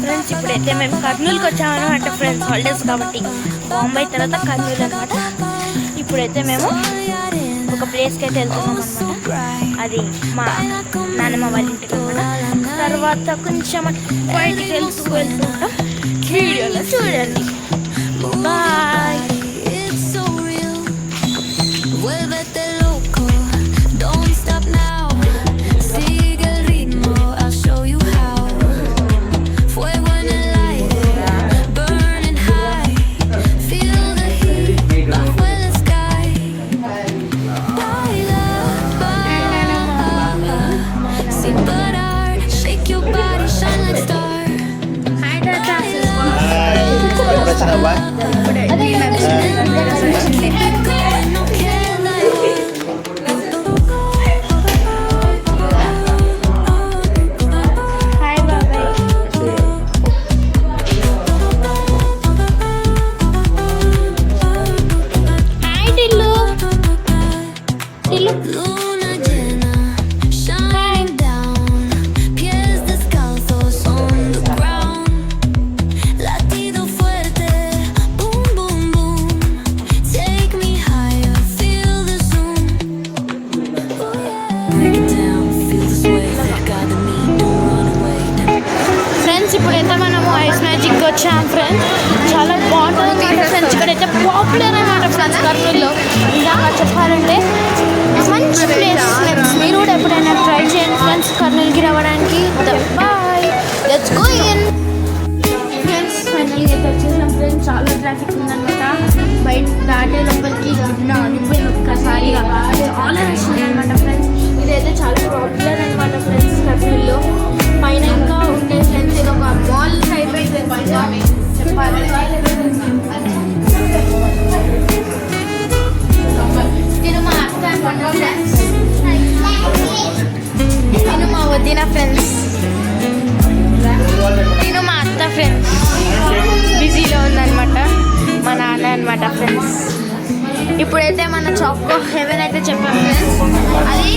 Friends ఇప్పుడైతే మేము కర్నూలుకి వచ్చామన్నమాట ఫ్రెండ్స్, హాలిడేస్ కాబట్టి. బాంబే తర్వాత కర్నూలు అనమాట. ఇప్పుడైతే మేము ఒక ప్లేస్కి అయితే వెళ్తున్నాం అనమాట. అది మా నాన్నమ్మ వాళ్ళ ఇంటికి అనమాట. తర్వాత కొంచెం బయటికి వెళ్తుంటాం. వీడియోలో చూడండి. బాయ్. ఇప్పుడైతే మనము ఐస్ మ్యాజిక్ వచ్చాం ఫ్రెండ్స్. చాలా బాగుంటుంది ఫ్రెండ్స్. ఇక్కడైతే పాపులర్ అనమాట ఫ్రెండ్స్ కర్నూలులో. ఇంకా చెప్పాలంటే మంచి ప్లేస్. మీరు కూడా ఎప్పుడైనా ట్రై చేయండి ఫ్రెండ్స్ కర్నూలుకి రావడానికి. Bye, let's go in. Friends ఫైనల్గా అయితే వచ్చేసాం ఫ్రెండ్స్. చాలా ట్రాఫిక్ ఉందన్నమాట. బయట దాటే లోపలికి అనిపోయి ఒక్కసారిగా చాలా రష్ ఉందన్నమాట ఫ్రెండ్స్. ఇదైతే చాలా పాపులర్ అనమాట ఫ్రెండ్స్ కర్నూలులో. పైన ఇంకా ఉండే ఫ్రెండ్స్ ఇది ఒక మాల్ టైప్ చెప్పాలి. నేను మా అక్క అనమాట ఫ్రెండ్స్. నేను మా వదిన ఫ్రెండ్స్. నేను మా అత్త ఫ్రెండ్స్. బిజీలో ఉందన్నమాట మా నాన్న అనమాట ఫ్రెండ్స్. ఇప్పుడైతే మన చాకో హెవెన్ అయితే చెప్పాం ఫ్రెండ్స్. అది